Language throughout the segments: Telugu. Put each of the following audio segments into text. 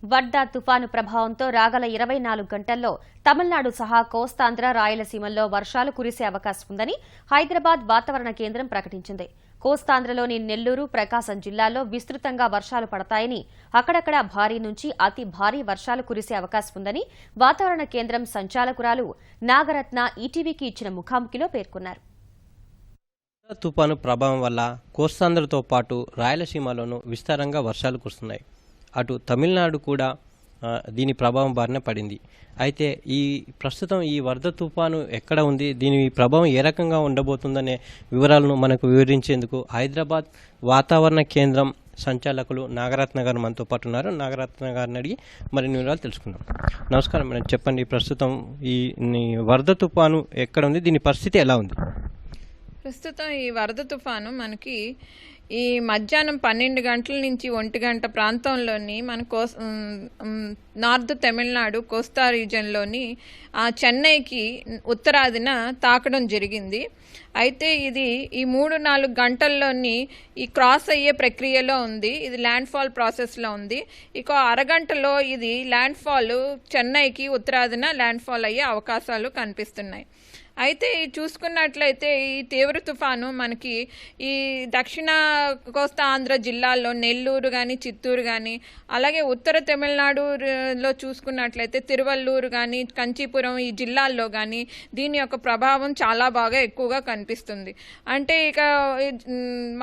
వర్దా తుఫాను ప్రభావంతో రాగల 24 గంటల్లో తమిళనాడు సహా కోస్తాంధ్ర రాయలసీమల్లో వర్షాలు కురిసే అవకాశం ఉందని హైదరాబాద్ వాతావరణ కేంద్రం ప్రకటించింది. కోస్తాంధ్రలోని నెల్లూరు, ప్రకాశం జిల్లాల్లో విస్తృతంగా వర్షాలు పడతాయని, అక్కడక్కడ భారీ నుంచి అతి భారీ వర్షాలు కురిసే అవకాశం ఉందని వాతావరణ కేంద్రం సంచాలకురాలు నాగరత్న ఈటీవీకి ఇచ్చిన ముఖాముఖిలో పేర్కొన్నారు. తుఫాను ప్రభావం వల్ల కోస్తాంధ్రతో పాటు రాయలసీమలోనూ విస్తారంగా వర్షాలు కురుస్తున్నాయి. అటు తమిళనాడు కూడా దీని ప్రభావం బారిన పడింది. అయితే ప్రస్తుతం ఈ వరద తుఫాను ఎక్కడ ఉంది, దీని ప్రభావం ఏ రకంగా ఉండబోతుందనే వివరాలను మనకు వివరించేందుకు హైదరాబాద్ వాతావరణ కేంద్రం సంచాలకులు నాగరత్న గారు మనతో పాటు ఉన్నారు. నాగరత్న గారిని అడిగి మరిన్ని వివరాలు తెలుసుకుందాం. నమస్కారం మేడం, చెప్పండి, ప్రస్తుతం ఈ వరద తుఫాను ఎక్కడ ఉంది, దీని పరిస్థితి ఎలా ఉంది? ప్రస్తుతం ఈ వరద తుఫాను మనకి ఈ మధ్యాహ్నం 12 గంటల నుంచి 1 గంట ప్రాంతంలోని మన నార్త్ తమిళనాడు కోస్తా రీజన్లోని చెన్నైకి ఉత్తరాదిన తాకడం జరిగింది. అయితే ఇది ఈ 3-4 గంటల్లోని ఈ క్రాస్ అయ్యే ప్రక్రియలో ఉంది. ఇది ల్యాండ్ ఫాల్ ప్రాసెస్లో ఉంది. ఇక అరగంటలో ఇది ల్యాండ్ ఫాల్ చెన్నైకి ఉత్తరాదిన ల్యాండ్ ఫాల్ అయ్యే అవకాశాలు కనిపిస్తున్నాయి. అయితే చూసుకున్నట్లయితే ఈ తీవ్ర తుఫాను మనకి ఈ దక్షిణ కోస్తా ఆంధ్ర జిల్లాల్లో నెల్లూరు కానీ, చిత్తూరు కానీ, అలాగే ఉత్తర తమిళనాడులో చూసుకున్నట్లయితే తిరువల్లూరు కానీ, కంచీపురం ఈ జిల్లాల్లో కానీ దీని యొక్క ప్రభావం చాలా బాగా ఎక్కువగా కనిపిస్తుంది. అంటే ఇక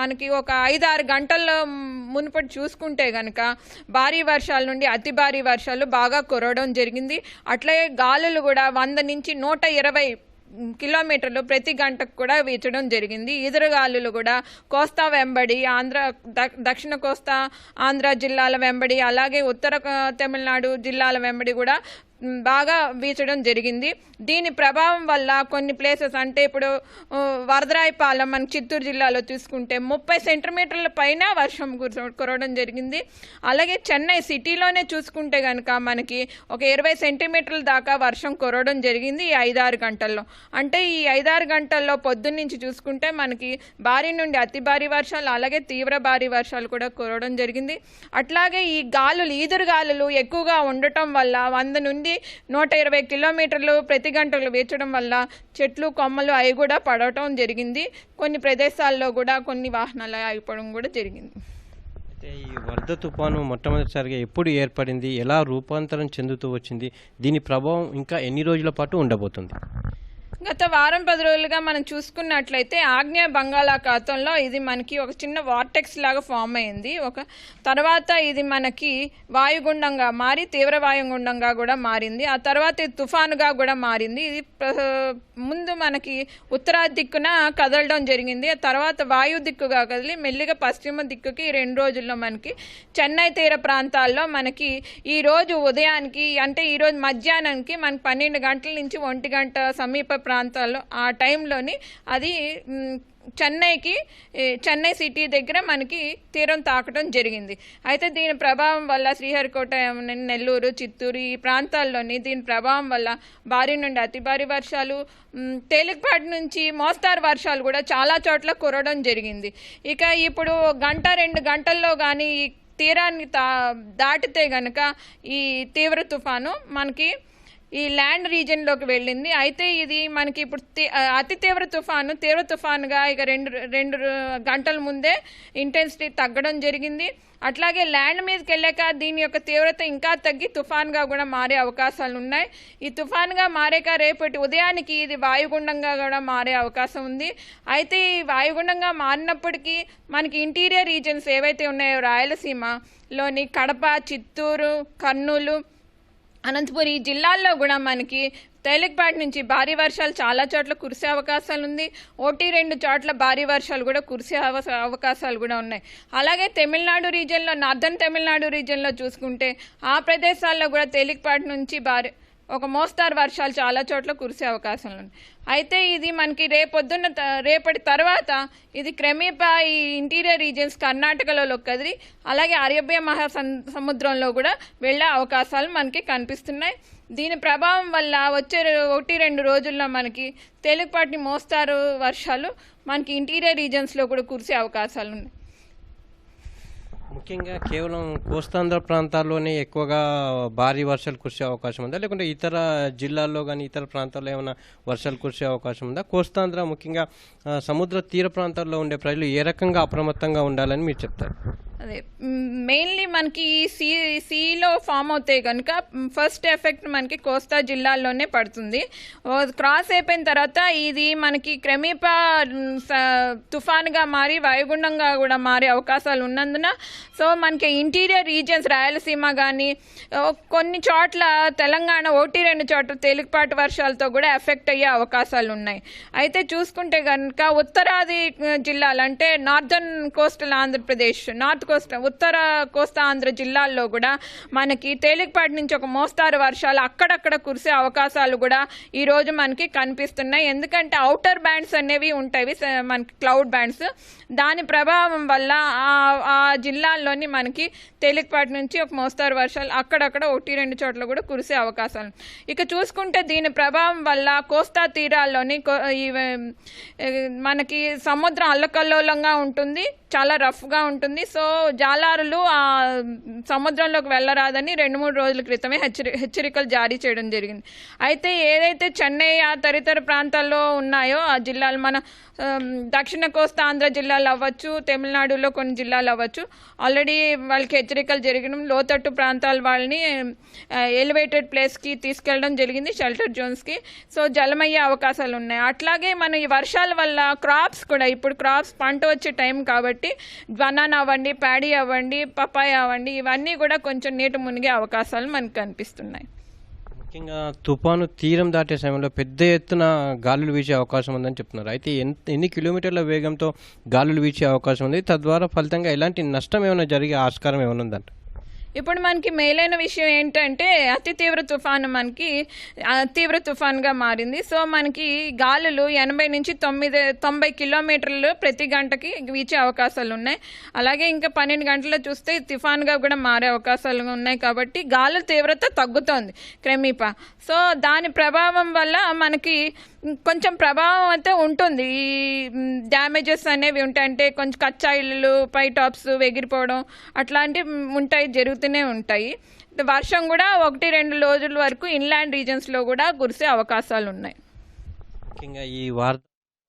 మనకి ఒక 5-6 గంటల్లో మునుపటి చూసుకుంటే కనుక భారీ వర్షాల నుండి అతి భారీ వర్షాలు బాగా కురవడం జరిగింది. అట్లాగే గాలులు కూడా 100 నుంచి 120 కిలోమీటర్లు ప్రతి గంటకు కూడా వీచడం జరిగింది. ఎదురుగాలులు కూడా కోస్తా వెంబడి దక్షిణ కోస్తా ఆంధ్ర జిల్లాల వెంబడి, అలాగే ఉత్తర తమిళనాడు జిల్లాల వెంబడి కూడా బాగా వీచడం జరిగింది. దీని ప్రభావం వల్ల కొన్ని ప్లేసెస్ అంటే ఇప్పుడు వరదరాయపాలెం మన చిత్తూరు జిల్లాలో తీసుకుంటే 30 సెంటీమీటర్ల పైన వర్షం కురవడం జరిగింది. అలాగే చెన్నై సిటీలోనే చూసుకుంటే కనుక మనకి ఒక 20 సెంటీమీటర్ల దాకా వర్షం కురవడం జరిగింది ఈ 5-6 గంటల్లో. అంటే ఈ 5-6 గంటల్లో పొద్దున్నుంచి చూసుకుంటే మనకి భారీ నుండి అతి భారీ వర్షాలు, అలాగే తీవ్ర భారీ వర్షాలు కూడా కురవడం జరిగింది. అట్లాగే ఈ ఈదురు గాలులు ఎక్కువగా ఉండటం వల్ల 100 నుండి 120 కిలోమీటర్లు ప్రతి గంటలు వీచడం వల్ల చెట్లు కొమ్మలు అవి కూడా పడటం జరిగింది. కొన్ని ప్రదేశాల్లో కూడా కొన్ని వాహనాలు ఆగిపోవడం కూడా జరిగింది. అయితే ఈ వరద తుఫాను మొట్టమొదటిసారిగా ఎప్పుడు ఏర్పడింది, ఎలా రూపాంతరం చెందుతూ వచ్చింది, దీని ప్రభావం ఇంకా ఎన్ని రోజుల పాటు ఉండబోతుంది? గత 10 రోజులుగా మనం చూసుకున్నట్లయితే ఆగ్నేయ బంగాళాఖాతంలో ఇది మనకి ఒక చిన్న వార్టెక్స్ లాగా ఫామ్ అయింది. తర్వాత ఇది మనకి వాయుగుండంగా మారి తీవ్ర వాయుగుండంగా కూడా మారింది. ఆ తర్వాత ఇది తుఫానుగా కూడా మారింది. ఇది ముందు మనకి ఉత్తర దిక్కున కదలడం జరిగింది. ఆ తర్వాత వాయు దిక్కుగా కదిలి మెల్లిగా పశ్చిమ దిక్కుకి 2 రోజుల్లో మనకి చెన్నై తీర ప్రాంతాల్లో మనకి ఈ రోజు ఉదయానికి అంటే ఈరోజు మధ్యాహ్నానికి మనకి 12 గంటల నుంచి 1 గంట సమీప ప్రాంతాల్లో ఆ టైంలోని అది చెన్నై సిటీ దగ్గర మనకి తీరం తాకడం జరిగింది. అయితే దీని ప్రభావం వల్ల శ్రీహరికోట, నెల్లూరు, చిత్తూరు ఈ ప్రాంతాల్లోని దీని ప్రభావం వల్ల భారీ నుండి అతి భారీ వర్షాలు, తేలికపాటి నుంచి మోస్తారు వర్షాలు కూడా చాలా చోట్ల కురవడం జరిగింది. ఇక ఇప్పుడు 1-2 గంటల్లో కానీ ఈ తీరాన్ని దాటితే గనక ఈ తీవ్ర తుఫాను మనకి ఈ ల్యాండ్ రీజన్లోకి వెళ్ళింది. అయితే ఇది మనకి ఇప్పుడు అతి తీవ్ర తుఫానుగా ఇక 2 గంటల ముందే ఇంటెన్సిటీ తగ్గడం జరిగింది. అట్లాగే ల్యాండ్ మీదకి వెళ్ళాక దీని యొక్క తీవ్రత ఇంకా తగ్గి తుఫాన్గా కూడా మారే అవకాశాలు ఉన్నాయి. ఈ తుఫాన్గా మారాక రేపటి ఉదయానికి ఇది వాయుగుండంగా కూడా మారే అవకాశం ఉంది. అయితే ఈ వాయుగుండంగా మారినప్పటికీ మనకి ఇంటీరియర్ రీజన్స్ ఏవైతే ఉన్నాయో రాయలసీమలోని కడప, చిత్తూరు, కర్నూలు, అనంతపురం ఈ జిల్లాల్లో కూడా మనకి తేలికపాటి నుంచి భారీ వర్షాలు చాలా చోట్ల కురిసే అవకాశాలు ఉంది. 1-2 చోట్ల భారీ వర్షాలు కూడా కురిసే అవకాశాలు కూడా ఉన్నాయి. అలాగే తమిళనాడు రీజియన్లో, నార్దర్న్ తమిళనాడు రీజియన్లో చూసుకుంటే ఆ ప్రదేశాల్లో కూడా తేలికపాటి నుంచి ఒక మోస్తారు వర్షాలు చాలా చోట్ల కురిసే అవకాశాలు ఉన్నాయి. అయితే ఇది మనకి రేపటి తర్వాత ఇది క్రమేపా ఈ ఇంటీరియర్ రీజియన్స్ కర్ణాటకలో కదిలి అలాగే అరేబియా మహాసముద్రంలో కూడా వెళ్ళే అవకాశాలు మనకి కనిపిస్తున్నాయి. దీని ప్రభావం వల్ల వచ్చే 1-2 రోజుల్లో మనకి తేలికపాటి మోస్తారు వర్షాలు మనకి ఇంటీరియర్ రీజియన్స్లో కూడా కురిసే అవకాశాలు ఉన్నాయి. ముఖ్యంగా కేవలం కోస్తాంధ్ర ప్రాంతాల్లోనే ఎక్కువగా భారీ వర్షాలు కురిసే అవకాశం ఉందా, లేకుంటే ఇతర జిల్లాల్లో కానీ ఇతర ప్రాంతాల్లో ఏమైనా వర్షాలు కురిసే అవకాశం ఉందా? కోస్తాంధ్ర ముఖ్యంగా సముద్ర తీర ప్రాంతాల్లో ఉండే ప్రజలు ఏ రకంగా అప్రమత్తంగా ఉండాలని మీరు చెప్తారు? అదే మెయిన్లీ మనకి ఈ సీలో ఫామ్ అవుతాయి కనుక ఫస్ట్ ఎఫెక్ట్ మనకి కోస్తా జిల్లాల్లోనే పడుతుంది. క్రాస్ అయిపోయిన తర్వాత ఇది మనకి క్రమేపా తుఫాన్గా మారి వాయుగుండంగా కూడా మారే అవకాశాలు ఉన్నందున సో మనకి ఇంటీరియర్ రీజియన్స్ రాయలసీమ కానీ కొన్ని చోట్ల తెలంగాణ 1-2 చోట్ల తేలికపాటి వర్షాలతో కూడా ఎఫెక్ట్ అయ్యే అవకాశాలు ఉన్నాయి. అయితే చూసుకుంటే కనుక ఉత్తరాది జిల్లాలు అంటే నార్దర్న్ కోస్టల్ ఆంధ్రప్రదేశ్, ఉత్తర కోస్తా ఆంధ్ర జిల్లాల్లో కూడా మనకి తేలికపాటి నుంచి ఒక మోస్తారు వర్షాలు అక్కడక్కడ కురిసే అవకాశాలు కూడా ఈరోజు మనకి కనిపిస్తున్నాయి. ఎందుకంటే ఔటర్ బ్యాండ్స్ అనేవి ఉంటాయి మనకి క్లౌడ్ బ్యాండ్స్, దాని ప్రభావం వల్ల ఆ జిల్లాల్లోని మనకి తేలికపాటి నుంచి ఒక మోస్తారు వర్షాలు అక్కడక్కడ 1-2 చోట్ల కూడా కురిసే అవకాశాలు. ఇక చూసుకుంటే దీని ప్రభావం వల్ల కోస్తా తీరాల్లోని మనకి సముద్రం అల్లకల్లోలంగా ఉంటుంది, చాలా రఫ్గా ఉంటుంది. సో జాలారులు ఆ సముద్రంలోకి వెళ్ళరాదని 2-3 రోజుల క్రితమే హెచ్చరికలు జారీ చేయడం జరిగింది. అయితే ఏదైతే చెన్నై ఆ తదితర ప్రాంతాల్లో ఉన్నాయో ఆ జిల్లాలు, మన దక్షిణ కోస్తా ఆంధ్ర జిల్లాలు అవ్వచ్చు, తమిళనాడులో కొన్ని జిల్లాలు అవ్వచ్చు, ఆల్రెడీ వాళ్ళకి హెచ్చరికలు జరిగిన లోతట్టు ప్రాంతాల వాళ్ళని ఎలివేటెడ్ ప్లేస్కి తీసుకెళ్ళడం జరిగింది, షెల్టర్ జోన్స్కి. సో జలమయ్యే అవకాశాలు ఉన్నాయి. అట్లాగే మన ఈ వర్షాల వల్ల క్రాప్స్ కూడా, ఇప్పుడు క్రాప్స్ పంట వచ్చే టైం కాబట్టి బనానా అవ్వండి, ప్యాడీ అవ్వండి, పపాయ అవ్వండి, ఇవన్నీ కూడా కొంచెం నీట మునిగే అవకాశాలు మనకు కనిపిస్తున్నాయి. ముఖ్యంగా తుఫాను తీరం దాటే సమయంలో పెద్ద ఎత్తున గాలులు వీచే అవకాశం ఉందని చెప్తున్నారు. అయితే ఎన్ని కిలోమీటర్ల వేగంతో గాలులు వీచే అవకాశం ఉంది? తద్వారా ఫలితంగా ఎలాంటి నష్టం ఏమైనా జరిగే ఆస్కారం ఏమైనా ఉందంట? ఇప్పుడు మనకి మేలైన విషయం ఏంటంటే అతి తీవ్ర తుఫాను మనకి తీవ్ర తుఫాన్గా మారింది. సో మనకి గాలులు 80 నుంచి 90 కిలోమీటర్లు ప్రతి గంటకి వీచే అవకాశాలు ఉన్నాయి. అలాగే ఇంకా 12 గంటల్లో చూస్తే తుఫాన్గా కూడా మారే అవకాశాలు ఉన్నాయి. కాబట్టి గాలుల తీవ్రత తగ్గుతోంది క్రమేపా. సో దాని ప్రభావం వల్ల మనకి కొంచెం ప్రభావం అయితే ఉంటుంది. ఈ డ్యామేజెస్ అనేవి ఉంటాయి, అంటే కొంచెం కచ్చా ఇళ్ళు, పై టాప్స్ ఎగిరిపోవడం అట్లాంటివి ఉంటాయి, జరుగుతూనే ఉంటాయి. వర్షం కూడా 1-2 రోజుల వరకు ఇన్లాండ్ రీజన్స్లో కూడా కురిసే అవకాశాలు ఉన్నాయి. ముఖ్యంగా ఈ వార్త